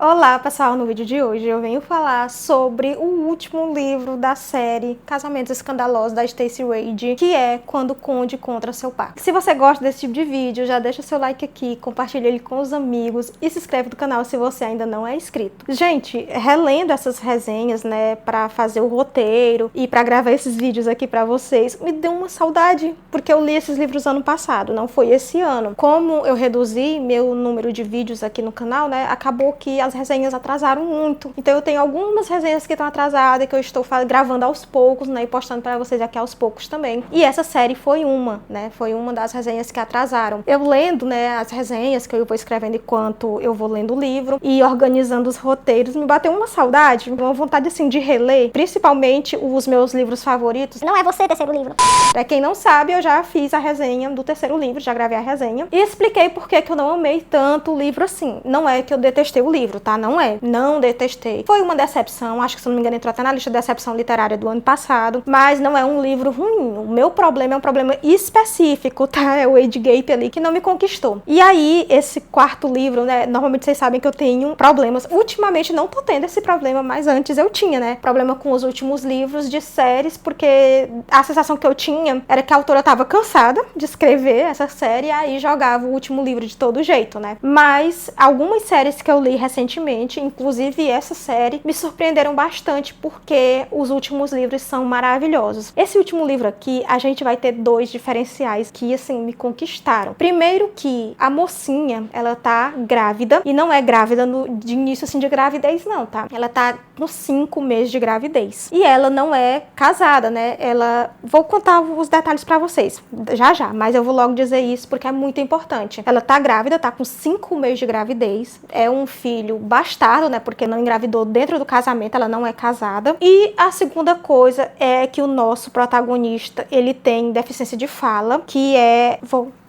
Olá pessoal, no vídeo de hoje eu venho falar sobre o último livro da série Casamentos Escandalosos da Stacey Wade, que é Quando o Conde Encontra Seu Par. Se você gosta desse tipo de vídeo, já deixa seu like aqui, compartilha ele com os amigos e se inscreve no canal se você ainda não é inscrito. Gente, relendo essas resenhas, né, pra fazer o roteiro e pra gravar esses vídeos aqui pra vocês, me deu uma saudade, porque eu li esses livros ano passado, não foi esse ano. Como eu reduzi meu número de vídeos aqui no canal, né, acabou que as resenhas atrasaram muito. Então eu tenho algumas resenhas que estão atrasadas, que eu estou gravando aos poucos, né, e postando para vocês aqui aos poucos também. E essa série foi uma, né, foi uma das resenhas que atrasaram. Eu lendo, né, as resenhas que eu vou escrevendo enquanto eu vou lendo o livro e organizando os roteiros, me bateu uma saudade, uma vontade assim de reler, principalmente os meus livros favoritos. Não é você terceiro livro. Pra quem não sabe, eu já fiz a resenha do terceiro livro, já gravei a resenha e expliquei por que eu não amei tanto o livro assim. Não é que eu detestei o livro, tá? Não é. Não detestei. Foi uma decepção, acho que se não me engano entrou até na lista de decepção literária do ano passado, mas não é um livro ruim. O meu problema é um problema específico, tá? É o age gap ali que não me conquistou. E aí, esse quarto livro, né? Normalmente vocês sabem que eu tenho problemas. Ultimamente não tô tendo esse problema, mas antes eu tinha, né? Problema com os últimos livros de séries, porque a sensação que eu tinha era que a autora tava cansada de escrever essa série e aí jogava o último livro de todo jeito, né? Mas algumas séries que eu li recentemente, inclusive essa série, me surpreenderam bastante porque os últimos livros são maravilhosos. Esse último livro aqui, a gente vai ter dois diferenciais que, assim, me conquistaram. Primeiro que a mocinha, ela tá grávida, e não é grávida de início, assim, de gravidez, não, tá? Ela tá nos 5 meses de gravidez. E ela não é casada, né? Ela... Vou contar os detalhes pra vocês, já, mas eu vou logo dizer isso porque é muito importante. Ela tá grávida, tá com 5 meses de gravidez, é um filho bastardo, né, porque não engravidou dentro do casamento, ela não é casada. E a segunda coisa é que o nosso protagonista, ele tem deficiência de fala, que é...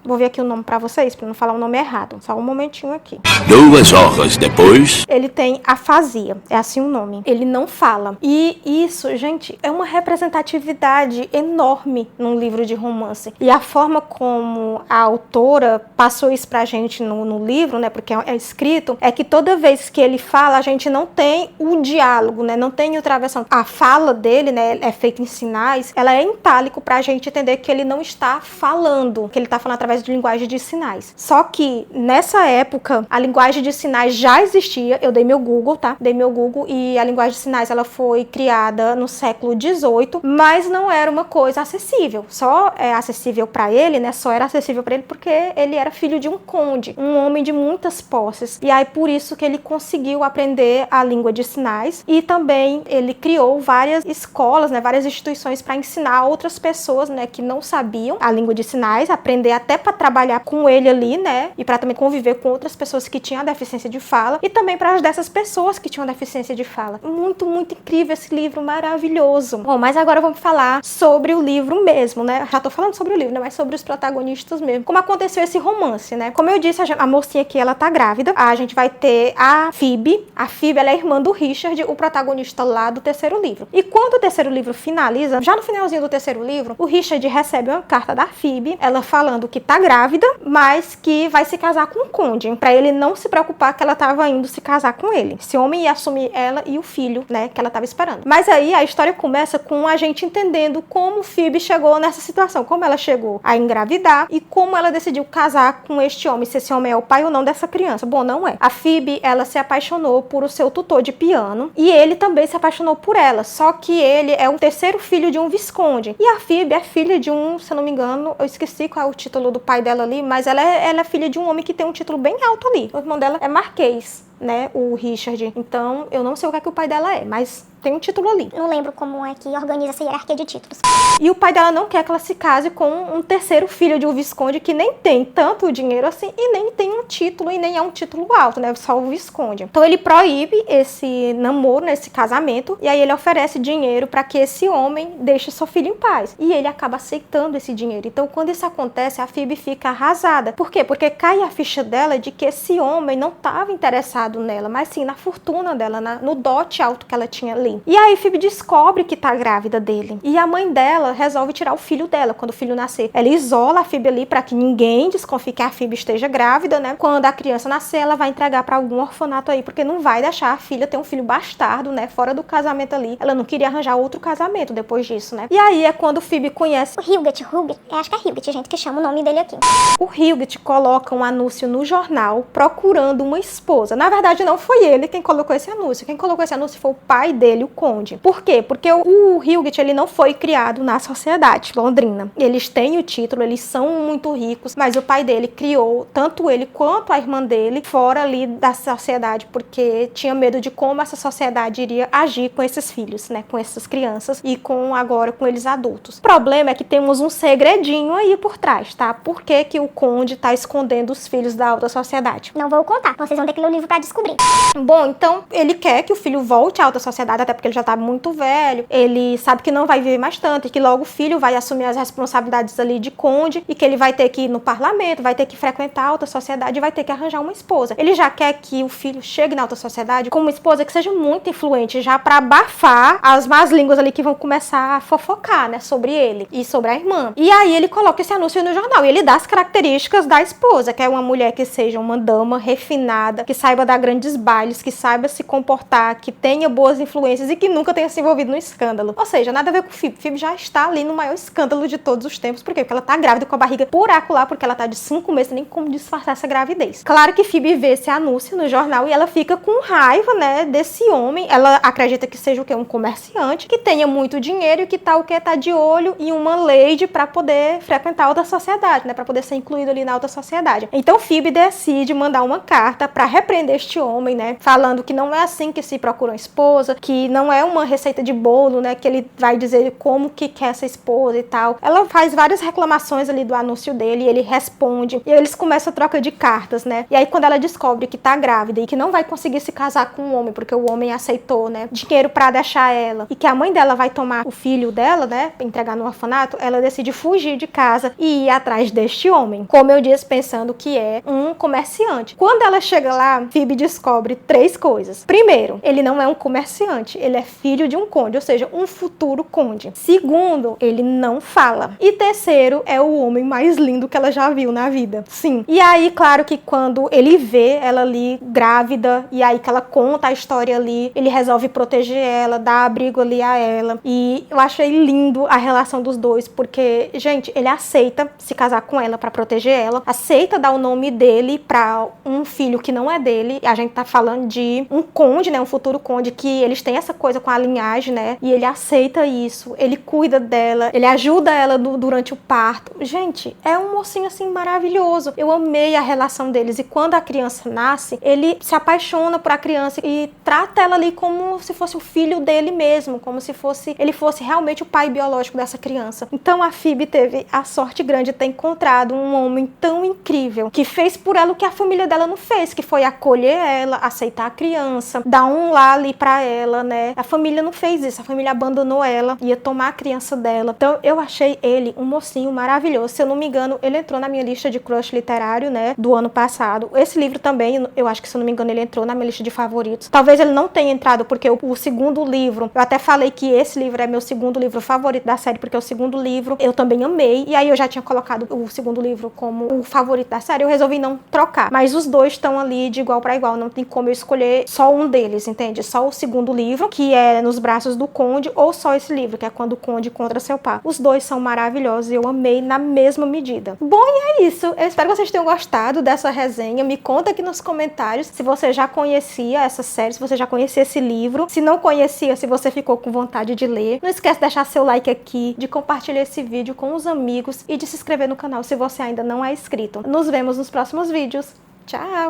Vou ver aqui o nome pra vocês, pra não falar o nome errado. Só um momentinho aqui. 2 horas depois... Ele tem afasia, é assim o nome. Ele não fala. E isso, gente, é uma representatividade enorme num livro de romance. E a forma como a autora passou isso pra gente no livro, né, porque é escrito, é que toda vez que ele fala, a gente não tem o diálogo, né, não tem o travessão. A fala dele, né, é feita em sinais, ela é em itálico pra gente entender que ele não está falando, que ele tá falando através de linguagem de sinais. Só que nessa época a linguagem de sinais já existia. Eu dei meu Google, tá? Dei meu Google e a linguagem de sinais ela foi criada no século XVIII, mas não era uma coisa acessível. Só é acessível para ele, né? Só era acessível para ele porque ele era filho de um conde, um homem de muitas posses. E aí por isso que ele conseguiu aprender a língua de sinais e também ele criou várias escolas, né? Várias instituições para ensinar outras pessoas, né? Que não sabiam a língua de sinais, aprender até para trabalhar com ele ali, né? E para também conviver com outras pessoas que tinham deficiência de fala e também para as dessas pessoas que tinham deficiência de fala. Muito, muito incrível esse livro, maravilhoso. Bom, mas agora vamos falar sobre o livro mesmo, né? Já tô falando sobre o livro, né? Mas sobre os protagonistas mesmo. Como aconteceu esse romance, né? Como eu disse, a mocinha aqui, ela tá grávida. A gente vai ter a Phoebe. A Phoebe, ela é irmã do Richard, o protagonista lá do terceiro livro. E quando o terceiro livro finaliza, já no finalzinho do terceiro livro, o Richard recebe uma carta da Phoebe, ela falando que tá grávida, mas que vai se casar com o conde, pra ele não se preocupar que ela tava indo se casar com ele. Esse homem ia assumir ela e o filho, né, que ela tava esperando. Mas aí a história começa com a gente entendendo como Phoebe chegou nessa situação, como ela chegou a engravidar e como ela decidiu casar com este homem, se esse homem é o pai ou não dessa criança. Bom, não é. A Phoebe, ela se apaixonou por o seu tutor de piano e ele também se apaixonou por ela, só que ele é o terceiro filho de um visconde. E a Phoebe é filha de um, se eu não me engano, eu esqueci qual é o título do pai dela ali, mas ela é filha de um homem que tem um título bem alto ali. O irmão dela é marquês, né, o Richard. Então, eu não sei o que é que o pai dela é, mas tem um título ali. Não lembro como é que organiza essa hierarquia de títulos. E o pai dela não quer que ela se case com um terceiro filho de um visconde que nem tem tanto dinheiro assim e nem tem um título e nem é um título alto, né? Só o visconde. Então ele proíbe esse namoro, né, esse casamento, e aí ele oferece dinheiro para que esse homem deixe sua filha em paz. E ele acaba aceitando esse dinheiro. Então quando isso acontece, a Phoebe fica arrasada. Por quê? Porque cai a ficha dela de que esse homem não estava interessado focado nela, mas sim na fortuna dela, no dote alto que ela tinha ali. E aí Phoebe descobre que tá grávida dele. E a mãe dela resolve tirar o filho dela quando o filho nascer. Ela isola a Phoebe ali para que ninguém desconfie que a Phoebe esteja grávida, né? Quando a criança nascer, ela vai entregar para algum orfanato aí, porque não vai deixar a filha ter um filho bastardo, né? Fora do casamento ali. Ela não queria arranjar outro casamento depois disso, né? E aí é quando Phoebe conhece O Hughet, acho que é Hughet, gente, que chama o nome dele aqui. o Hughet. Coloca um anúncio no jornal procurando uma esposa. Na verdade, não foi ele quem colocou esse anúncio. Quem colocou esse anúncio foi o pai dele, o conde. Por quê? Porque o Hughet, ele não foi criado na sociedade londrina. Eles têm o título, eles são muito ricos, mas o pai dele criou tanto ele quanto a irmã dele fora ali da sociedade, porque tinha medo de como essa sociedade iria agir com esses filhos, né? Com essas crianças e agora com eles adultos. O problema é que temos um segredinho aí por trás, tá? Por que que o conde tá escondendo os filhos da alta sociedade? Não vou contar, vocês vão ter que ler o livro pra descobrir. Bom, então ele quer que o filho volte à alta sociedade, até porque ele já tá muito velho, ele sabe que não vai viver mais tanto e que logo o filho vai assumir as responsabilidades ali de conde e que ele vai ter que ir no parlamento, vai ter que frequentar a alta sociedade e vai ter que arranjar uma esposa. Ele já quer que o filho chegue na alta sociedade com uma esposa que seja muito influente, já pra abafar as más línguas ali que vão começar a fofocar, né, sobre ele e sobre a irmã. E aí ele coloca esse anúncio no jornal e ele dá as características da esposa, que é uma mulher que seja uma dama refinada, que saiba dar grandes bailes, que saiba se comportar, que tenha boas influências e que nunca tenha se envolvido no escândalo. Ou seja, nada a ver com Phoebe. Phoebe já está ali no maior escândalo de todos os tempos. Por quê? Porque ela tá grávida com a barriga buracular, porque ela tá de 5 meses, nem como disfarçar essa gravidez. Claro que Phoebe vê esse anúncio no jornal e ela fica com raiva, né, desse homem. Ela acredita que seja o quê? Um comerciante, que tenha muito dinheiro e que tá o quê? Tá de olho em uma lady pra poder frequentar a alta sociedade, né, pra poder ser incluído ali na alta sociedade. Então Phoebe decide mandar uma carta pra repreender este homem, né, falando que não é assim que se procura uma esposa, que não é uma receita de bolo, né, que ele vai dizer como que quer essa esposa e tal. Ela faz várias reclamações ali do anúncio dele e ele responde e eles começam a troca de cartas, né, e aí quando ela descobre que tá grávida e que não vai conseguir se casar com um homem porque o homem aceitou, né, dinheiro pra deixar ela e que a mãe dela vai tomar o filho dela, né, entregar no orfanato, ela decide fugir de casa e ir atrás deste homem, como eu disse, pensando que é um comerciante. Quando ela chega lá, Phoebe descobre 3 coisas. Primeiro, ele não é um comerciante, ele é filho de um conde, ou seja, um futuro conde. Segundo, ele não fala. E terceiro, é o homem mais lindo que ela já viu na vida. Sim. E aí, claro que quando ele vê ela ali grávida, e aí que ela conta a história ali, ele resolve proteger ela, dar abrigo ali a ela. E eu achei lindo a relação dos dois, porque, gente, ele aceita se casar com ela pra proteger ela, aceita dar o nome dele pra um filho que não é dele. A gente tá falando de um conde, né, um futuro conde, que eles têm essa coisa com a linhagem, né, e ele aceita isso, ele cuida dela, ele ajuda ela durante o parto. Gente, é um mocinho assim maravilhoso. Eu amei a relação deles e quando a criança nasce, ele se apaixona por a criança e trata ela ali como se fosse o filho dele mesmo, como se ele fosse realmente o pai biológico dessa criança. Então a Phoebe teve a sorte grande de ter encontrado um homem tão incrível, que fez por ela o que a família dela não fez, que foi acolher ela, aceitar a criança, dar um lar ali pra ela, né? A família não fez isso, a família abandonou ela, ia tomar a criança dela. Então eu achei ele um mocinho maravilhoso. Se eu não me engano, ele entrou na minha lista de crush literário, né, do ano passado. Esse livro também, eu acho que, se eu não me engano, ele entrou na minha lista de favoritos. Talvez ele não tenha entrado porque o segundo livro, eu até falei que esse livro é meu segundo livro favorito da série, porque o segundo livro eu também amei, e aí eu já tinha colocado o segundo livro como o favorito da série, eu resolvi não trocar. Mas os dois estão ali de igual para igual, não tem como eu escolher só um deles, entende? Só o segundo livro, que é Nos Braços do Conde, ou só esse livro, que é Quando o Conde Encontra Seu Par. Os dois são maravilhosos e eu amei na mesma medida. Bom, e é isso. Eu espero que vocês tenham gostado dessa resenha. Me conta aqui nos comentários se você já conhecia essa série, se você já conhecia esse livro. Se não conhecia, se você ficou com vontade de ler. Não esquece de deixar seu like aqui, de compartilhar esse vídeo com os amigos e de se inscrever no canal se você ainda não é inscrito. Nos vemos nos próximos vídeos. Tchau!